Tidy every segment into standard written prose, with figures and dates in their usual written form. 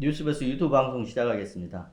뉴스버스 유튜브 방송 시작하겠습니다.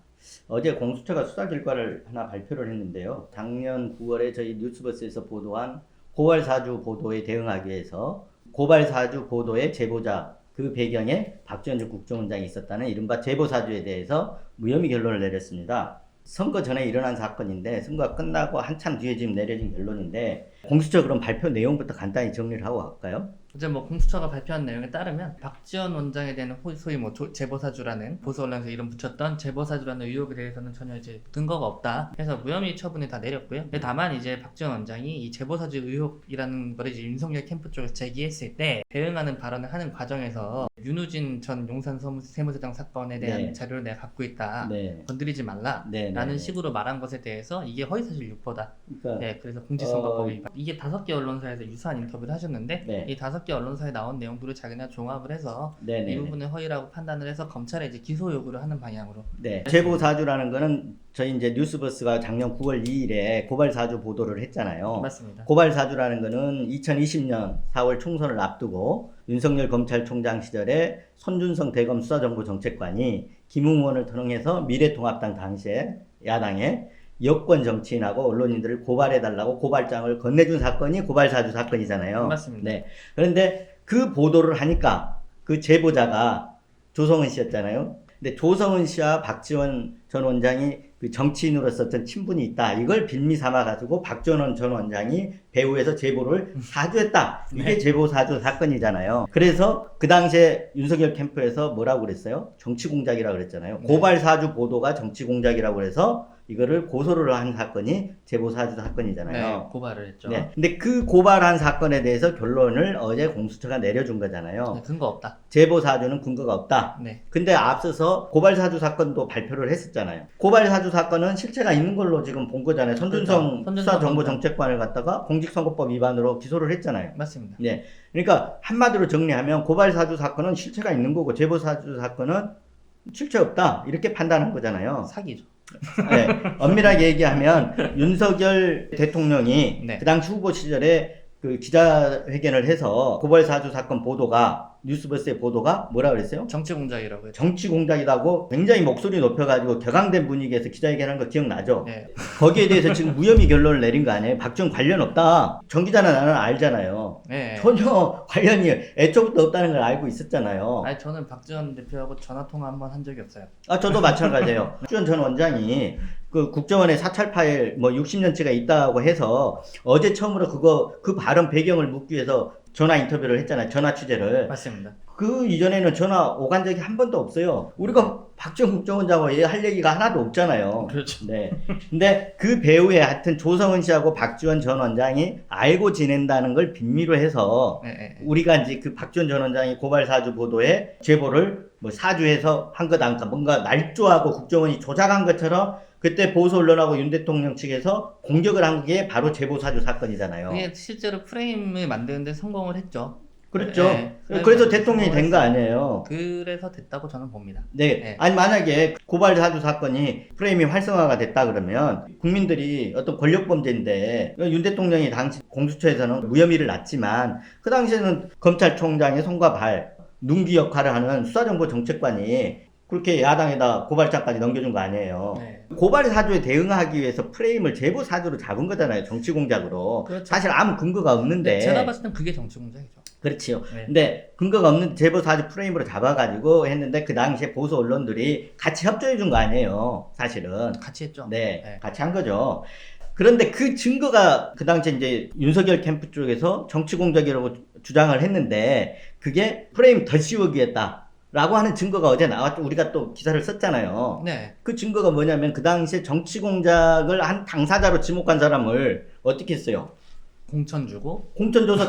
어제 공수처가 수사 결과를 하나 발표를 했는데요. 작년 9월에 저희 뉴스버스에서 보도한 고발 사주 보도에 대응하기 위해서 고발 사주 보도의 제보자 그 배경에 박지원 전 국정원장이 있었다는 이른바 제보 사주에 대해서 무혐의 결론을 내렸습니다. 선거 전에 일어난 사건인데 선거가 끝나고 한참 뒤에 지금 내려진 결론인데 공수처 그럼 발표 내용부터 간단히 정리를 하고 갈까요? 어제 공수처가 발표한 내용에 따르면 박지원 원장에 대한 소위 제보사주라는 보수 언론에서 이름 붙였던 제보사주라는 의혹에 대해서는 전혀 이제 근거가 없다. 그래서 무혐의 처분을 다 내렸고요. 다만 이제 박지원 원장이 이 제보사주 의혹이라는 걸 이제 윤석열 캠프 쪽에서 제기했을 때 대응하는 발언을 하는 과정에서 윤우진 전 용산 세무서장 사건에 대한 네. 자료를 내가 갖고 있다. 네. 건드리지 말라. 네, 라는 네. 식으로 말한 것에 대해서 이게 허위사실 유포다. 그러니까 네, 그래서 공직선거법이 위반. 이게 5개 언론사에서 유사한 인터뷰를 하셨는데 네. 이 5개 언론사에 나온 내용들을 자기네가 종합을 해서 네, 네, 이 네. 부분을 허위라고 판단을 해서 검찰에 이제 기소 요구를 하는 방향으로. 네. 제보 사주라는 거는 저희 이제 뉴스버스가 작년 9월 2일에 고발 사주 보도를 했잖아요. 맞습니다. 고발 사주라는 거는 2020년 4월 총선을 앞두고 윤석열 검찰총장 시절에 손준성 대검 수사정보정책관이 김웅원을 통해서 미래통합당 당시에 야당에 여권 정치인하고 언론인들을 고발해달라고 고발장을 건네준 사건이 고발 사주 사건이잖아요. 맞습니다. 네. 그런데 그 보도를 하니까 그 제보자가 조성은 씨였잖아요. 근데 조성은 씨와 박지원 전 원장이 그 정치인으로서 어떤 친분이 있다. 이걸 빌미 삼아가지고 박지원 전 원장이 배후에서 제보를 사주했다. 이게 네. 제보 사주 사건이잖아요. 그래서 그 당시에 윤석열 캠프에서 뭐라고 그랬어요? 정치 공작이라고 그랬잖아요. 네. 고발 사주 보도가 정치 공작이라고 그래서 이거를 고소를 한 사건이 제보 사주 사건이잖아요. 네, 고발을 했죠. 네. 근데 그 고발한 사건에 대해서 결론을 어제 공수처가 내려준 거잖아요. 네, 근거 없다. 제보 사주는 근거가 없다. 네. 근데 앞서서 고발 사주 사건도 발표를 했었잖아요. 고발 사주 사건은 실체가 있는 걸로 지금 본 거잖아요. 손준성 그렇죠. 수사정보정책관을 갖다가 공직선거법 위반으로 기소를 했잖아요. 맞습니다. 네. 그러니까 한마디로 정리하면 고발 사주 사건은 실체가 있는 거고 제보 사주 사건은 실체 없다. 이렇게 판단한 거잖아요. 사기죠. 네, 엄밀하게 얘기하면 윤석열 대통령이 네. 그 당시 후보 시절에 그 기자회견을 해서 고발 사주 사건 보도가 뉴스버스의 보도가 뭐라 그랬어요? 정치 공작이라고 했죠. 정치 공작이라고 굉장히 목소리 높여가지고 격앙된 분위기에서 기자회견한 거 기억나죠? 네. 거기에 대해서 지금 무혐의 결론을 내린 거 아니에요? 박지원 관련 없다. 정 기자는 나는 알잖아요. 네. 전혀 관련이 애초부터 없다는 걸 알고 있었잖아요. 아니 저는 박지원 대표하고 전화 통화 한번 한 적이 없어요. 아, 저도 마찬가지예요. 박지원 전 원장이 그 국정원에 사찰 파일 뭐 60년치가 있다고 해서 어제 처음으로 그 발언 배경을 묻기 위해서 전화 인터뷰를 했잖아요. 전화 취재를. 맞습니다. 그 이전에는 전화 오간 적이 한 번도 없어요. 우리가 박지원 국정원장하고 할 얘기가 하나도 없잖아요. 그렇죠. 네. 근데 그 배후에 하여튼 조성은 씨하고 박지원 전 원장이 알고 지낸다는 걸 빈미로 해서 네, 네. 우리가 이제 그 박지원 전 원장이 고발 사주 보도에 제보를 뭐 사주해서 한 것 아니까 뭔가 날조하고 국정원이 조작한 것처럼 그때 보수 언론하고 윤 대통령 측에서 공격을 한 게 바로 제보 사주 사건이잖아요. 그게 실제로 프레임을 만드는데 성공을 했죠. 그렇죠. 네. 그래서 대통령이 된 거 아니에요. 그래서 됐다고 저는 봅니다. 네. 네. 아니 만약에 고발 사주 사건이 프레임이 활성화가 됐다 그러면 국민들이 어떤 권력 범죄인데 윤 대통령이 당시 공수처에서는 무혐의를 놨지만 그 당시에는 검찰총장의 손과 발, 눈기 역할을 하는 수사정보정책관이 그렇게 야당에다 고발장까지 넘겨준 거 아니에요. 네. 고발 사주에 대응하기 위해서 프레임을 제보 사주로 잡은 거잖아요. 정치 공작으로. 그렇죠. 사실 아무 근거가 없는데. 제가 봤을 땐 그게 정치 공작이죠. 그렇지요. 네. 근데 근거가 없는 제보 사주 프레임으로 잡아가지고 했는데 그 당시에 보수 언론들이 같이 협조해 준 거 아니에요. 사실은. 같이 했죠. 네, 네. 같이 한 거죠. 그런데 그 증거가 그 당시에 이제 윤석열 캠프 쪽에서 정치 공작이라고 주장을 했는데 그게 프레임 더 씌우기였다. 라고 하는 증거가 어제 나왔죠. 우리가 또 기사를 썼잖아요. 네. 그 증거가 뭐냐면 그 당시에 정치 공작을 한 당사자로 지목한 사람을 어떻게 했어요? 공천 주고 공천 줘서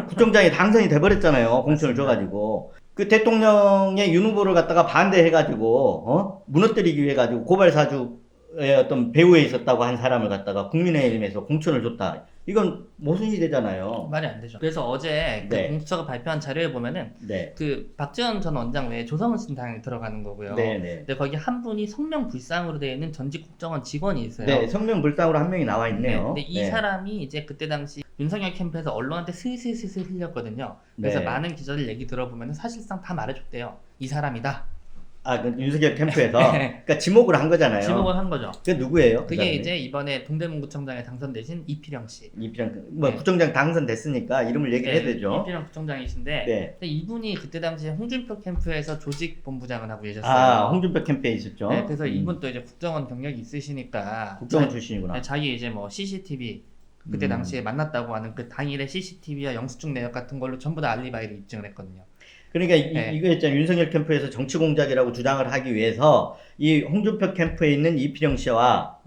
구청장이 당선이 돼버렸잖아요. 공천을 줘가지고. 그 대통령의 윤 후보를 갖다가 반대해가지고, 무너뜨리기 위해 가지고 고발사주의 어떤 배후에 있었다고 한 사람을 갖다가 국민의힘에서 공천을 줬다. 이건 모순이 되잖아요. 말이 안 되죠. 그래서 어제 그 네. 공수처가 발표한 자료에 보면은 네. 그 박지원 전 원장 외에 조성은 씨는 당연히 들어가는 거고요. 네네. 근데 거기 한 분이 성명 불상으로 되어 있는 전직 국정원 직원이 있어요. 네, 성명불상으로 한 명이 나와 네, 있네요. 근데 이 네. 사람이 이제 그때 당시 윤석열 캠프에서 언론한테 슬슬슬슬 흘렸거든요. 그래서 네. 많은 기자들 얘기 들어보면 사실상 다 말해줬대요. 이 사람이다. 그 윤석열 캠프에서 네. 그러니까 지목을 한 거잖아요. 지목을 한 거죠. 그 누구예요? 그 그게 사람이? 이제 이번에 동대문구청장에 당선되신 이필영 씨. 이필영 뭐 네. 구청장 당선됐으니까 이름을 얘기를 해야 되죠. 이필영 구청장이신데 네. 근데 이분이 그때 당시에 홍준표 캠프에서 조직 본부장을 하고 계셨어요. 홍준표 캠프에 있었죠. 네, 그래서 이분도 이제 국정원 경력이 있으시니까 국정원 자- 출신이구나. 네, 자기 이제 뭐 CCTV 그때 당시에 만났다고 하는 그 당일의 CCTV와 영수증 내역 같은 걸로 전부 다 알리바이를 입증을 했거든요. 그러니까 네. 이거 있잖아요. 윤석열 캠프에서 정치 공작이라고 주장을 하기 위해서 이 홍준표 캠프에 있는 이필영 씨와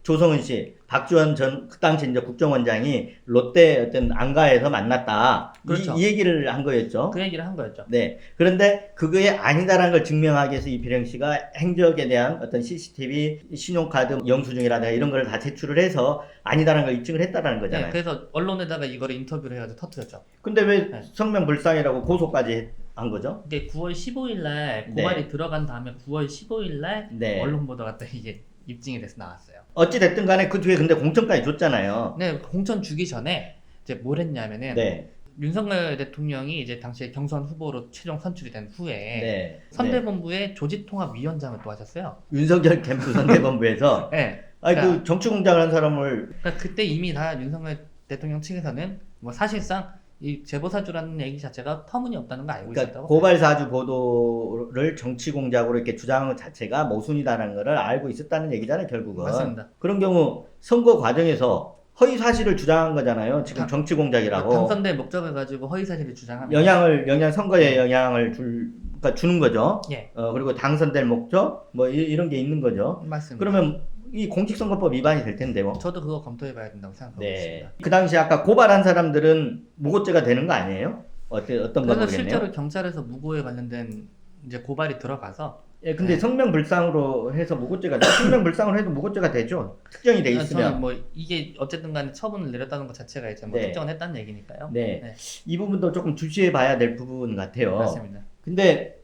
조성은 씨, 박지원 전 그 당시 이제 국정원장이 롯데 어떤 안가에서 만났다. 그렇죠. 이 얘기를 한 거였죠. 그 얘기를 한 거였죠. 네. 그런데 그게 아니다라는 걸 증명하기 위해서 이필영 씨가 행적에 대한 어떤 CCTV, 신용카드, 영수증이라든가 이런 걸 다 제출을 해서 아니다라는 걸 입증을 했다라는 네, 거잖아요. 그래서 언론에다가 이거를 인터뷰를 해가지고 터뜨렸죠. 근데 왜 네. 성명불상이라고 고소까지 한 거죠? 이게 9월 15일 날 고발이 들어간 다음에 9월 15일 날 네. 언론 보도가 또 이게 입증이 돼서 나왔어요. 어찌 됐든 간에 그 뒤에 근데 공천까지 줬잖아요. 네, 공천 주기 전에 이제 뭘 했냐면은 네. 윤석열 대통령이 이제 당시에 경선 후보로 최종 선출이 된 후에 네. 선대본부의 조직통합위원장을 또 하셨어요. 윤석열 캠프 선대본부에서 네. 아니 그러니까, 그 정치 공작을 한 사람을 그러니까 그때 이미 다 윤석열 대통령 측에서는 뭐 사실상 이 제보사주라는 얘기 자체가 터무니없다는 거 알고 그러니까 있었다고. 고발 사주 보도를 정치 공작으로 이렇게 주장한 것 자체가 모순이다라는 것을 알고 있었다는 얘기잖아요, 결국은. 맞습니다. 그런 경우 선거 과정에서 허위 사실을 주장한 거잖아요. 지금 정치 공작이라고. 당선될 목적을 가지고 허위 사실을 주장하면 선거에 영향을 그러니까 주는 거죠. 예, 그리고 당선될 목적 뭐 이런 게 있는 거죠. 맞습니다. 그러면 이 공직선거법 위반이 될 텐데 뭐. 저도 그거 검토해봐야 된다고 생각하고 네. 있습니다. 그 당시 아까 고발한 사람들은 무고죄가 되는 거 아니에요? 어떤 건 그래서 모르겠네요. 실제로 경찰에서 무고에 관련된 이제 고발이 들어가서 예, 근데 네. 성명불상으로 해서 무고죄가 성명불상으로 해도 무고죄가 되죠. 특정이 돼 저는 있으면. 뭐 이게 어쨌든 간에 처분을 내렸다는 것 자체가 이제 뭐 네. 특정을 했다는 얘기니까요. 네. 네. 이 부분도 조금 주시해 봐야 될 부분 같아요. 맞습니다. 근데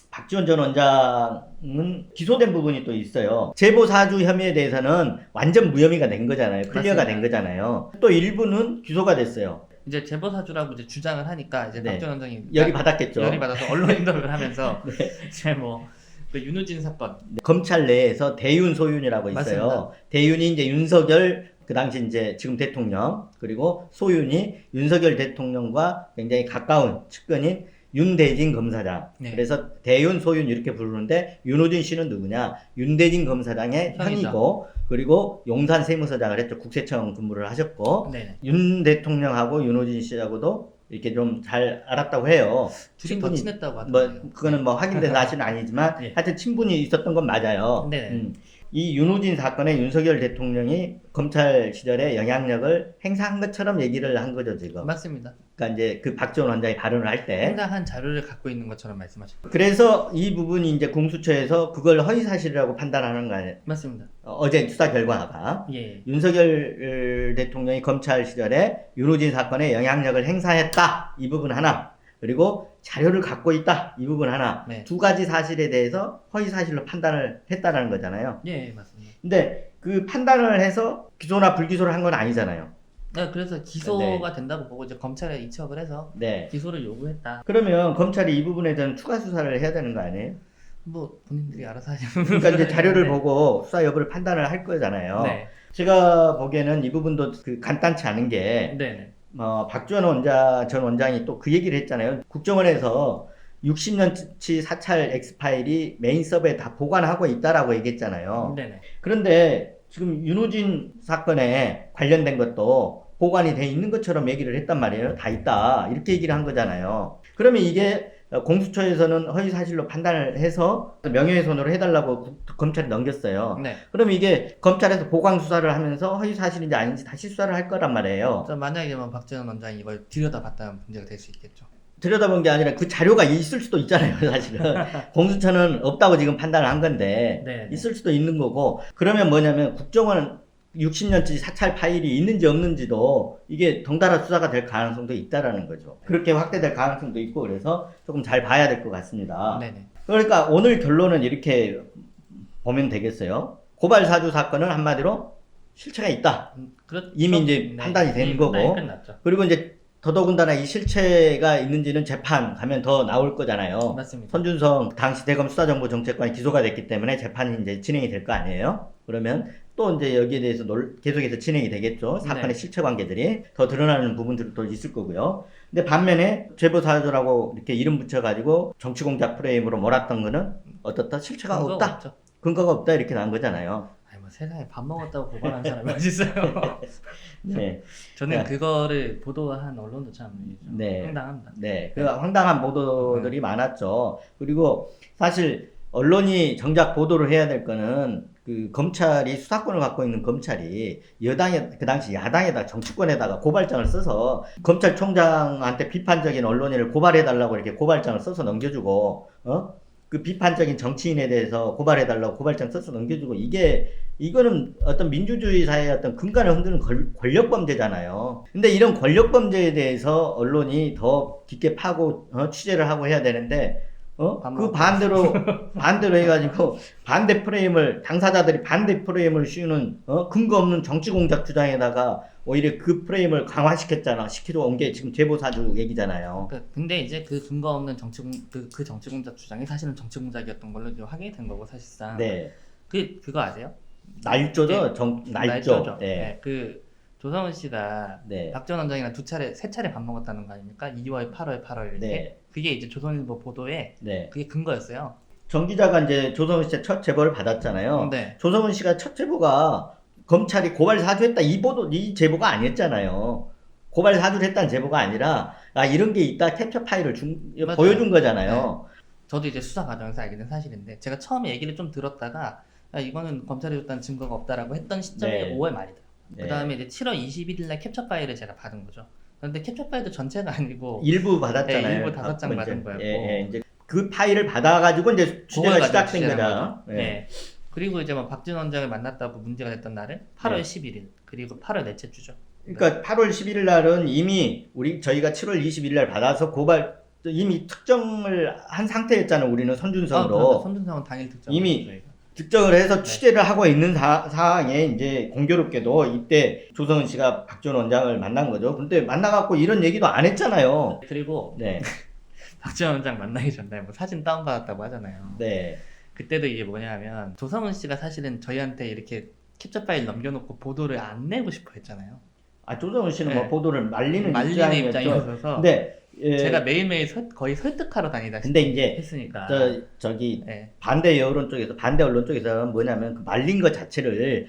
박지원 전 원장은 기소된 부분이 또 있어요. 제보 사주 혐의에 대해서는 완전 무혐의가 된 거잖아요. 클리어가 맞습니다. 된 거잖아요. 또 일부는 기소가 됐어요. 이제 제보사주라고 이제 주장을 하니까 이제 네. 박지원 원장이 열이 받았겠죠. 열이 받아서 언론 인터뷰를 하면서 네. 이제 뭐 그 윤우진 사건 검찰 내에서 대윤 소윤이라고 있어요. 맞습니다. 대윤이 이제 윤석열 그 당시 이제 지금 대통령 그리고 소윤이 윤석열 대통령과 굉장히 가까운 측근인 윤대진 검사장. 네. 그래서 대윤 소윤 이렇게 부르는데 윤호진 씨는 누구냐? 윤대진 검사장의 형이죠. 형이고 그리고 용산 세무서장을 했죠. 국세청 근무를 하셨고 네. 윤 대통령하고 윤호진 씨하고도 이렇게 좀 잘 알았다고 해요. 둘이 더 친분이- 친했다고 뭐 하더라고요. 그거는 뭐 확인된 사실은 아니지만 예. 하여튼 친분이 있었던 건 맞아요. 네. 이 윤호진 사건에 윤석열 대통령이 검찰 시절에 영향력을 행사한 것처럼 얘기를 한 거죠 지금. 맞습니다. 그러니까 이제 그 박지원 원장이 발언을 할 때. 행사한 자료를 갖고 있는 것처럼 말씀하셨죠. 그래서 이 부분이 이제 공수처에서 그걸 허위 사실이라고 판단하는 거 아니에요. 맞습니다. 어제 수사 결과가 예. 윤석열 대통령이 검찰 시절에 윤호진 사건에 영향력을 행사했다 이 부분 하나. 그리고 자료를 갖고 있다 이 부분 하나. 네. 두 가지 사실에 대해서 허위 사실로 판단을 했다라는 거잖아요. 예, 맞습니다. 근데 그 판단을 해서 기소나 불기소를 한 건 아니잖아요. 네, 그래서 기소가 된다고 보고 이제 검찰에 이첩을 해서 네. 기소를 요구했다. 그러면 검찰이 이 부분에 대한 추가 수사를 해야 되는 거 아니에요? 뭐 본인들이 알아서 하시면. 그러니까 이제 자료를 보고 수사 여부를 판단을 할 거잖아요. 네. 제가 보기에는 이 부분도 그 간단치 않은 게 네. 박지원 전 원장이 또 그 얘기를 했잖아요. 국정원에서 60년치 사찰 X파일이 메인 서버에 다 보관하고 있다라고 얘기했잖아요. 네. 그런데 지금 윤호진 사건에 관련된 것도 보관이 돼 있는 것처럼 얘기를 했단 말이에요. 다 있다. 이렇게 얘기를 한 거잖아요. 그러면 이게 공수처에서는 허위 사실로 판단을 해서 명예훼손으로 해달라고 검찰에 넘겼어요. 네. 그럼 이게 검찰에서 보강 수사를 하면서 허위 사실인지 아닌지 다시 수사를 할 거란 말이에요. 자, 만약에 뭐 박지원 원장이 이걸 들여다봤다면 문제가 될 수 있겠죠. 들여다본 게 아니라 그 자료가 있을 수도 있잖아요, 사실은. 공수처는 없다고 지금 판단을 한 건데, 네. 있을 수도 있는 거고, 그러면 뭐냐면 국정원 60년치 사찰 파일이 있는지 없는지도 이게 덩달아 수사가 될 가능성도 있다라는 거죠. 그렇게 확대될 가능성도 있고, 그래서 조금 잘 봐야 될 것 같습니다. 네네. 그러니까 오늘 결론은 이렇게 보면 되겠어요. 고발 사주 사건은 한마디로 실체가 있다. 그렇죠. 이미 이제 판단이 된 거고. 끝났죠. 그리고 이제 더더군다나 이 실체가 있는지는 재판 가면 더 나올 거잖아요. 맞습니다. 손준성 당시 대검 수사정보정책관이 기소가 됐기 때문에 재판이 이제 진행이 될 거 아니에요? 그러면 또 이제 여기에 대해서 계속해서 진행이 되겠죠. 사건의 네. 실체 관계들이 더 드러나는 부분들도 있을 거고요. 근데 반면에 제보사주라고 이렇게 이름 붙여가지고 정치공작 프레임으로 몰았던 거는 어떻다? 실체가 근거가 없다. 없죠. 근거가 없다 이렇게 나온 거잖아요. 아니 뭐 세상에 밥 먹었다고 고발하는 사람이 어디 있어요? 네. 저는 네. 그거를 보도한 언론도 참 네. 황당합니다. 네, 그 황당한 보도들이 많았죠. 그리고 사실 언론이 정작 보도를 해야 될 거는 그 검찰이 수사권을 갖고 있는 검찰이 여당에 그 당시 야당에다 정치권에다가 고발장을 써서 검찰총장한테 비판적인 언론인을 고발해달라고 이렇게 고발장을 써서 넘겨주고 그 비판적인 정치인에 대해서 고발해달라고 고발장 써서 넘겨주고 이거는 어떤 민주주의 사회의 어떤 근간을 흔드는 권력 범죄잖아요. 근데 이런 권력 범죄에 대해서 언론이 더 깊게 파고 취재를 하고 해야 되는데 그 반대로 해가지고 반대 프레임을 당사자들이 반대 프레임을 씌우는 근거 없는 정치 공작 주장에다가 오히려 그 프레임을 시키러 온 게 지금 제보사주 얘기잖아요. 그러니까 근데 이제 그 근거 없는 그 정치 공작 주장이 사실은 정치 공작이었던 걸로 이제 확인이 된 거고 사실상. 네. 그거 아세요? 날조죠. 날조. 네. 네. 그 조성은 씨가 네. 박지원 원장이랑 세 차례 밥 먹었다는 거 아닙니까? 2월, 8월 이렇게. 네. 그게 이제 조선일보 보도에 네. 그게 근거였어요. 정 기자가 이제 조성은 씨의 첫 제보를 받았잖아요. 네. 조성은 씨가 첫 제보가 검찰이 고발 사주했다 이 제보가 아니었잖아요. 고발 사주를 했다는 제보가 아니라 이런 게 있다 캡처 파일을 맞아요. 보여준 거잖아요. 저도 이제 수사 과정에서 알게 된 사실인데 제가 처음에 얘기를 좀 들었다가 이거는 검찰이 줬다는 증거가 없다라고 했던 시점이 네. 5월 말이다. 네. 그 다음에 이제 7월 21일 날 캡처 파일을 제가 받은 거죠. 그런데 캡처 파일도 전체가 아니고 일부 받았잖아요. 네, 일부 5장 이제. 받은 거였고. 이제 그 파일을 받아가지고 이제 취재가 그걸 시작된 가지고 거죠. 네. 네. 그리고 이제 뭐 박지원 원장을 만났다고 문제가 됐던 날은 8월 네. 11일 그리고 8월 넷째 주죠. 그러니까 8월 11일 날은 이미 저희가 7월 21일 날 받아서 이미 특정을 한 상태였잖아요. 우리는 선준성으로 선준성은 당일 특정. 이미 특정을 해서 네. 취재를 하고 있는 상황에 이제 공교롭게도 이때 조성은 씨가 박지원 원장을 만난 거죠. 근데 만나갖고 이런 얘기도 안 했잖아요. 그리고 네, 박지원 원장 만나기 전에 뭐 사진 다운받았다고 하잖아요. 네, 그때도 이게 뭐냐면 조성은 씨가 사실은 저희한테 이렇게 캡처 파일 넘겨놓고 보도를 안 내고 싶어 했잖아요. 조성은 씨는 네. 뭐 보도를 말리는 입장이 입장이었죠. 있어서 근데 제가 매일매일 거의 설득하러 다니다시피 근데 이제 했으니까. 저기 네. 반대 언론 쪽에서 뭐냐면 그 말린 것 자체를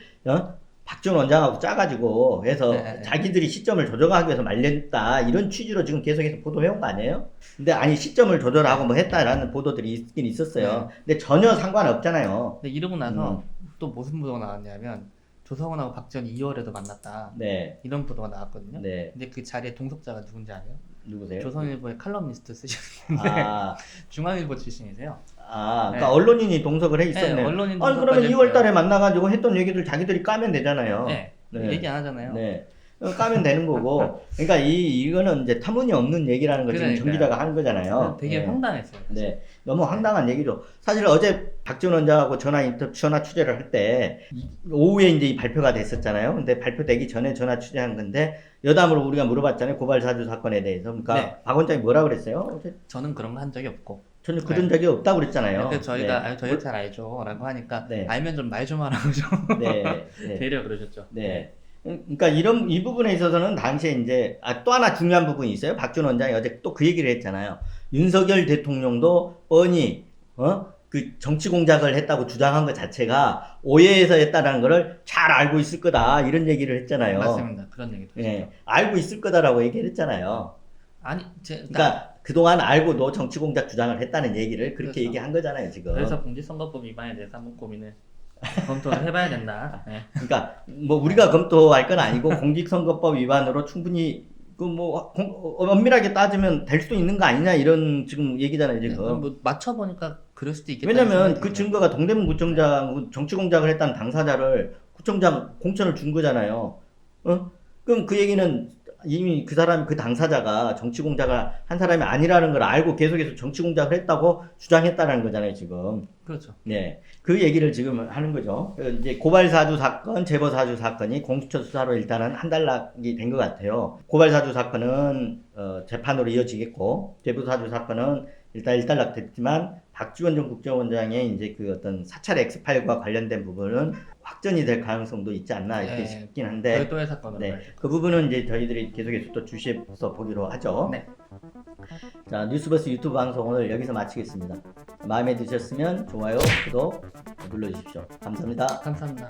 박지원 원장하고 짜가지고 해서 네. 자기들이 시점을 조정하기 위해서 말렸다 이런 취지로 지금 계속해서 보도해온 거 아니에요? 근데 아니 시점을 조절하고 뭐 했다라는 보도들이 있긴 있었어요. 근데 전혀 상관없잖아요. 근데 이러고 나서 또 무슨 보도가 나왔냐면 조성원하고 박지원이 2월에도 만났다. 네, 이런 보도가 나왔거든요. 네. 근데 그 자리에 동석자가 누군지 아세요? 누구세요? 조선일보의 칼럼니스트 쓰셨는데 아, 중앙일보 출신이세요. 그러니까 네. 언론인이 동석을 해 네, 있었네요. 언론인 아니 그러면 동석까지 2월 달에 했어요. 만나가지고 했던 얘기들 자기들이 까면 되잖아요. 네. 네. 얘기 안 하잖아요. 네. 까면 되는 거고. 그러니까 이거는 이제 터무니없는 얘기라는 걸 지금 정 그러니까요. 기자가 하는 거잖아요. 되게 네. 황당했어요. 네. 너무 황당한 얘기죠. 사실 어제 박지원 원장하고 전화 취재를 할 때 오후에 이제 이 발표가 됐었잖아요. 근데 발표되기 전에 전화 취재한 건데 여담으로 우리가 물어봤잖아요. 고발 사주 사건에 대해서. 그러니까 네. 박 원장이 뭐라 그랬어요? 어제 저는 그런 거 한 적이 없고. 전혀 그런 적이 없다고 그랬잖아요. 그래서 저희가 네. 저희가 잘 알죠 라고 하니까 네. 알면 좀 말 좀 하라고 좀 네. 네. 되려 그러셨죠. 네. 그러니까 이 부분에 있어서는 당시에 이제 또 하나 중요한 부분이 있어요. 박지원 원장이 어제 또 그 얘기를 했잖아요. 윤석열 대통령도 뻔히 그 정치 공작을 했다고 주장한 것 자체가 오해해서 했다는 거를 잘 알고 있을 거다 이런 얘기를 했잖아요. 맞습니다. 그런 얘기도 예, 했죠. 알고 있을 거다라고 얘기를 했잖아요. 아니 그러니까 그동안 알고도 정치 공작 주장을 했다는 얘기를 그렇게 그래서. 얘기한 거잖아요 지금. 그래서 공직선거법 위반에 대해서 한번 고민을 검토를 해봐야 된다. 네. 그러니까 뭐 우리가 검토할 건 아니고 공직선거법 위반으로 충분히 그 뭐 엄밀하게 따지면 될 수도 있는 거 아니냐 이런 지금 얘기잖아요 지금. 뭐 맞춰보니까 그럴 수도 있겠다. 왜냐면 그 증거가 동대문 구청장 정치 공작을 했다는 당사자를 구청장 공천을 준 거잖아요. 그럼 그 얘기는 이미 그 사람, 그 당사자가 정치 공작을 한 사람이 아니라는 걸 알고 계속해서 정치 공작을 했다고 주장했다는 거잖아요, 지금. 그렇죠. 네. 그 얘기를 지금 하는 거죠. 이제 고발사주 사건, 제보사주 사건이 공수처 수사로 일단은 한단락이 된 것 같아요. 고발사주 사건은 재판으로 이어지겠고, 제보사주 사건은 일단 일단락 됐지만, 박지원 전 국정원장의 이제 그 어떤 사찰 X 파일과 관련된 부분은 확전이 될 가능성도 있지 않나 이렇게 네. 싶긴 한데, 별도의 사건으로. 네, 그 부분은 이제 저희들이 계속해서 또 주시해서 보기로 하죠. 네. 자, 뉴스버스 유튜브 방송 오늘 여기서 마치겠습니다. 마음에 드셨으면 좋아요, 구독 눌러주십시오. 감사합니다. 감사합니다.